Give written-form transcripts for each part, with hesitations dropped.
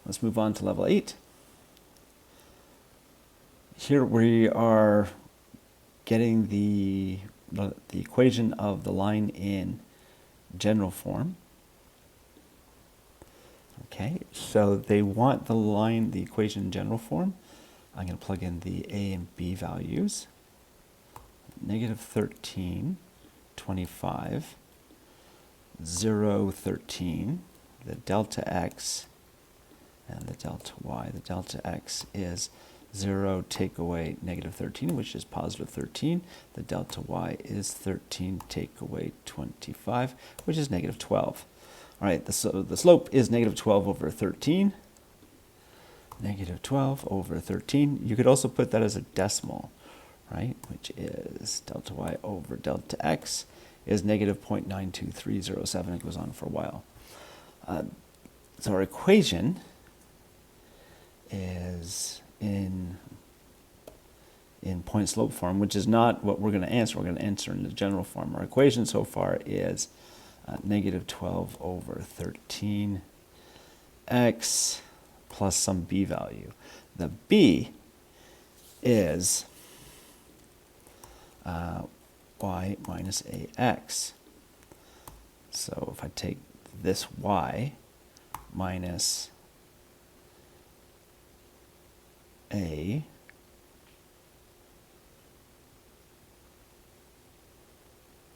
Let's move on to level 8. Here we are getting the equation of the line in general form. Okay, so they want the equation in general form. I'm going to plug in the a and b values. Negative 13, 25, 0, 13, the delta x and the delta y. The delta x is 0 take away negative 13, which is positive 13. The delta y is 13 take away 25, which is negative 12. All right, so the slope is negative 12 over 13. Negative 12 over 13. You could also put that as a decimal, right, which is delta y over delta x is negative 0.92307. It goes on for a while. So our equation is in point slope form, which is not what we're going to answer. We're going to answer in the general form. Our equation so far is negative 12 over 13 x plus some b value. The b is y minus ax. So if I take this y minus a,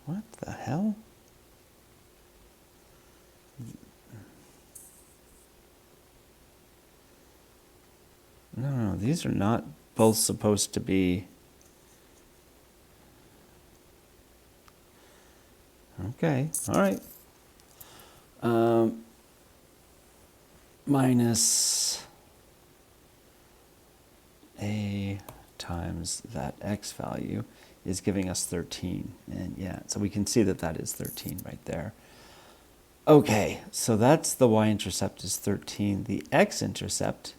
what the hell? No, these are not both supposed to be. Okay, all right. Minus a times that x value is giving us 13. And yeah, so we can see that that is 13 right there. Okay, so that's the y-intercept is 13. The x-intercept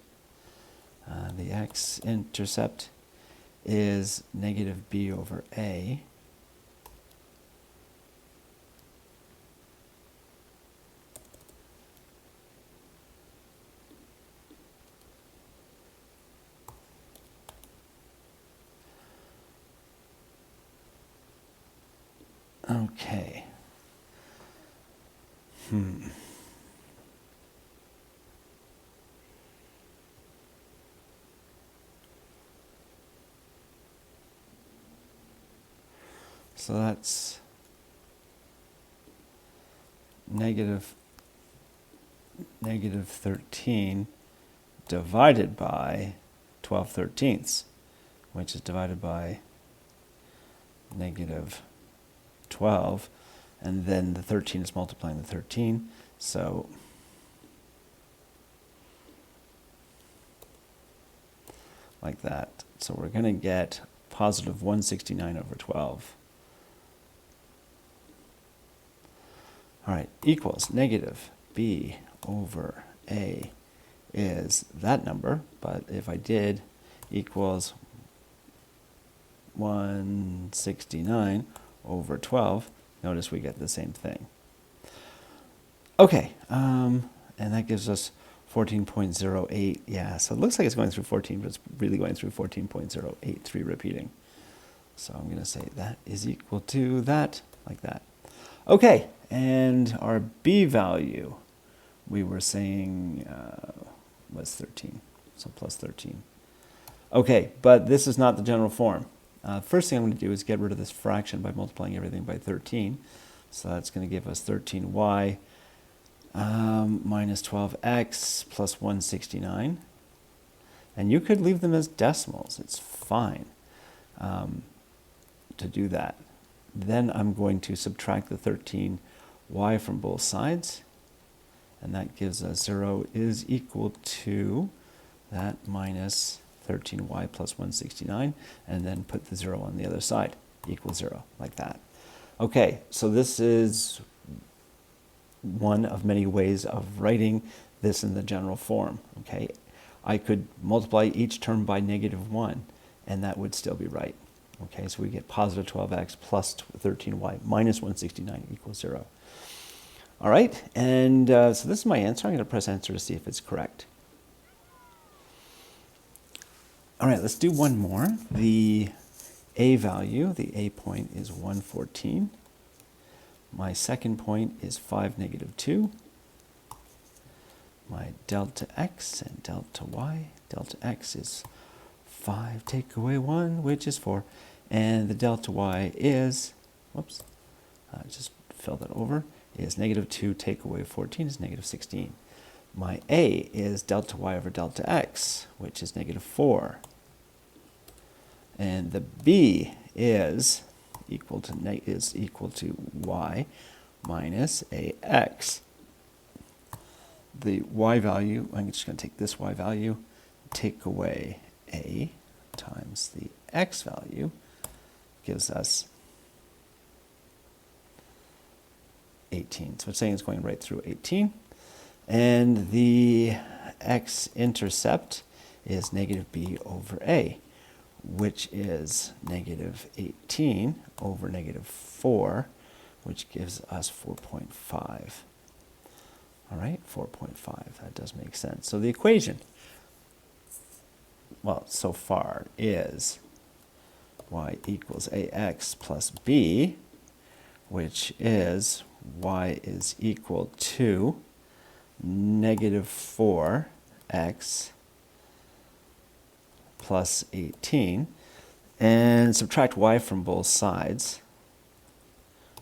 is negative b over a. Okay. So that's negative 13 divided by 12/13, which is divided by negative 12, and then the 13 is multiplying the 13, so like that. So we're going to get positive 169 over 12. All right, equals negative b over a is that number, but if I did equals 169 over 12, notice we get the same thing. Okay, and that gives us 14.08. Yeah, so it looks like it's going through 14, but it's really going through 14.083 repeating. So I'm going to say that is equal to that, like that. Okay, and our b value, we were saying was 13, so plus 13. Okay, but this is not the general form. First thing I'm going to do is get rid of this fraction by multiplying everything by 13. So that's going to give us 13y minus 12x plus 169. And you could leave them as decimals. It's fine to do that. Then I'm going to subtract the 13y from both sides. And that gives us 0 is equal to that minus 13y plus 169, and then put the 0 on the other side, equals 0, like that. Okay, so this is one of many ways of writing this in the general form. Okay, I could multiply each term by negative 1, and that would still be right. Okay, so we get positive 12x plus 13y minus 169 equals 0. All right, and so this is my answer. I'm going to press enter to see if it's correct. All right, let's do one more. The A value, the A point is 114. My second point is 5, -2. My delta x and delta y. Delta x is 5, take away 1, which is 4. And the delta y is, whoops, just fill that over, is -2, take away 14 is -16. My A is delta y over delta x, which is -4. And the B is equal to y minus ax. The y value, I'm just going to take this y value, take away a times the x value, gives us 18. So it's saying it's going right through 18. And the x-intercept is -b over a, which is -18 over -4, which gives us 4.5. All right, 4.5, that does make sense. So the equation, well, so far is y equals ax plus b, which is y is equal to -4x plus 18, and subtract y from both sides.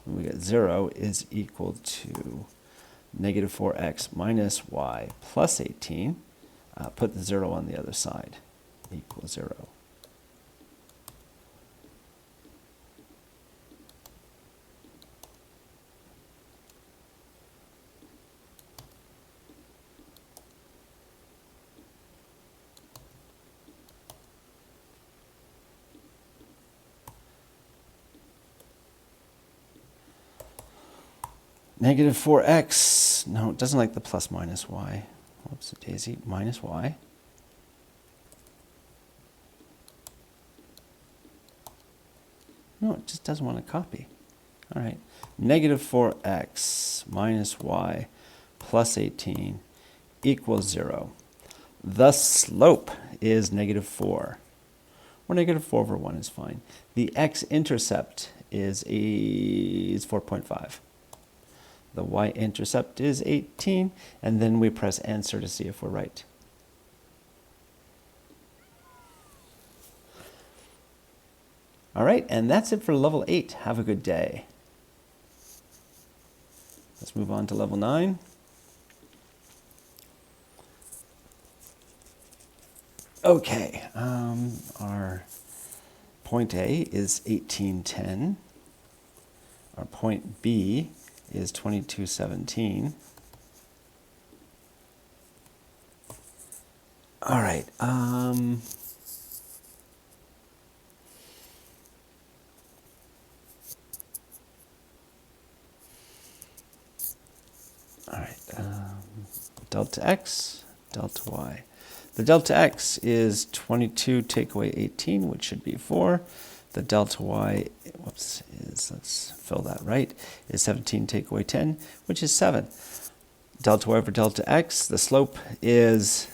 We get 0 is equal to -4x minus y plus 18. Put the 0 on the other side, equals 0. -4x, no, it doesn't like the plus minus y. Whoops, daisy, minus y. No, it just doesn't want to copy. All right, -4x minus y plus 18 equals 0. The slope is -4. Or -4 over 1 is fine. The x-intercept is 4.5. The y-intercept is 18, and then we press answer to see if we're right. All right, and that's it for level 8. Have a good day. Let's move on to level 9. Okay, our point A is 1810. Our point B is 2217. All right. All right. Delta x, delta y. The delta x is 22 take away 18, which should be 4. The delta y, whoops, is, let's fill that right, is 17 take away 10, which is 7. Delta y over delta x, the slope is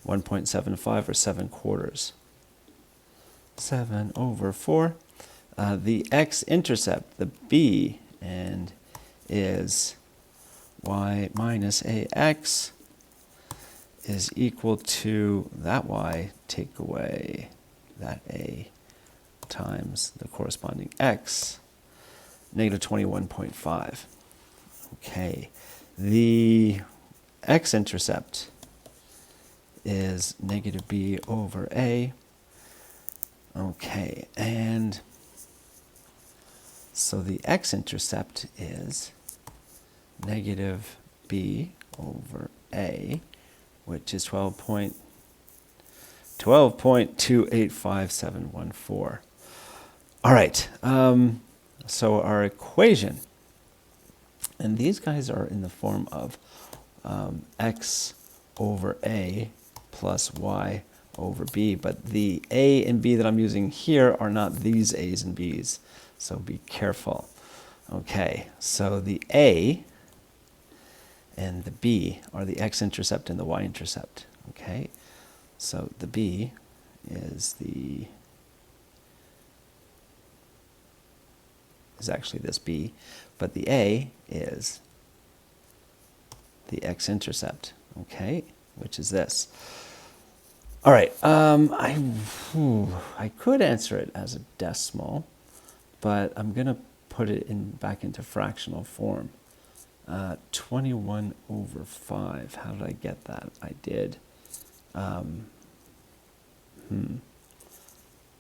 1.75 or 7/4. 7 over 4. The x-intercept, the b, and is y minus ax, is equal to that y, take away that a, times the corresponding x, -21.5. Okay, the x-intercept is -b over a. Okay, and so the x-intercept is -b over a, which is 12.285714. All right, so our equation, and these guys are in the form of x over a plus y over b, but the a and b that I'm using here are not these a's and b's, so be careful. Okay, so the a and the b are the x-intercept and the y-intercept. Okay, so the b is actually this b, but the a is the x-intercept. Okay, which is this. All right, I could answer it as a decimal, but I'm going to put it back into fractional form. 21 over 5. How did I get that? I did.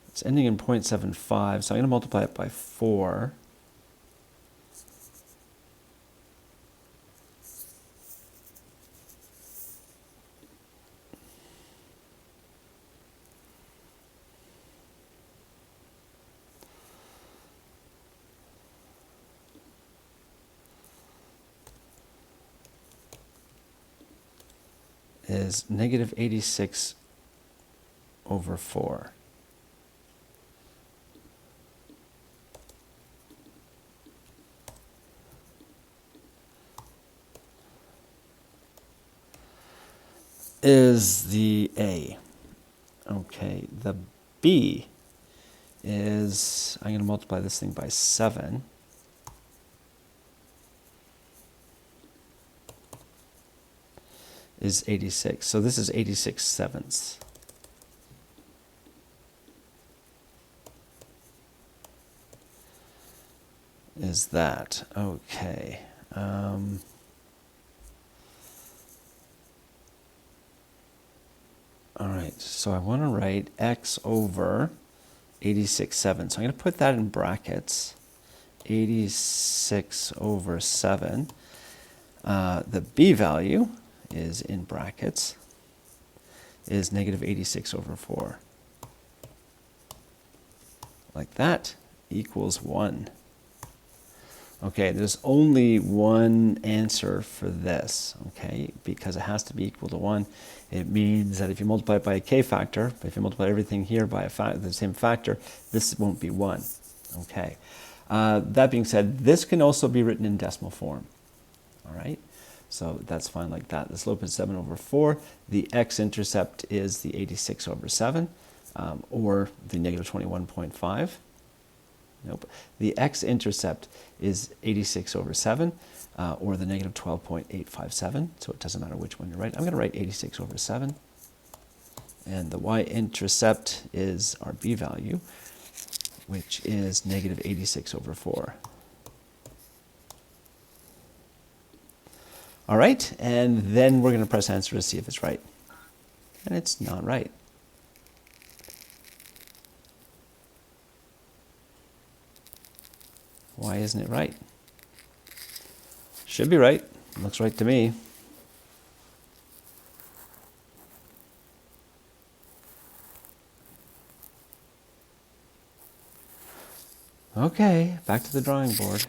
It's ending in 0.75, so I'm going to multiply it by 4. Is negative 86 over 4. Is the A. Okay, the B is, I'm going to multiply this thing by 7. Is 86. So this is 86 sevenths. Is that. Okay. All right, so I want to write x over 86 7. So I'm going to put that in brackets. 86 over 7. The b value is in brackets, is negative 86 over 4. Like that, equals 1. Okay, there's only one answer for this, okay, because it has to be equal to 1. It means that if you multiply it by a k factor, if you multiply everything here by the same factor, this won't be 1, okay. That being said, this can also be written in decimal form, all right. So that's fine like that. The slope is 7 over 4. The x-intercept is the 86 over 7, or the negative 21.5. Nope. The x-intercept is 86 over 7, or the negative 12.857. So it doesn't matter which one you write. I'm going to write 86 over 7. And the y-intercept is our b value, which is negative 86 over 4. All right, and then we're going to press answer to see if it's right. And it's not right. Why isn't it right? Should be right. Looks right to me. Okay, back to the drawing board.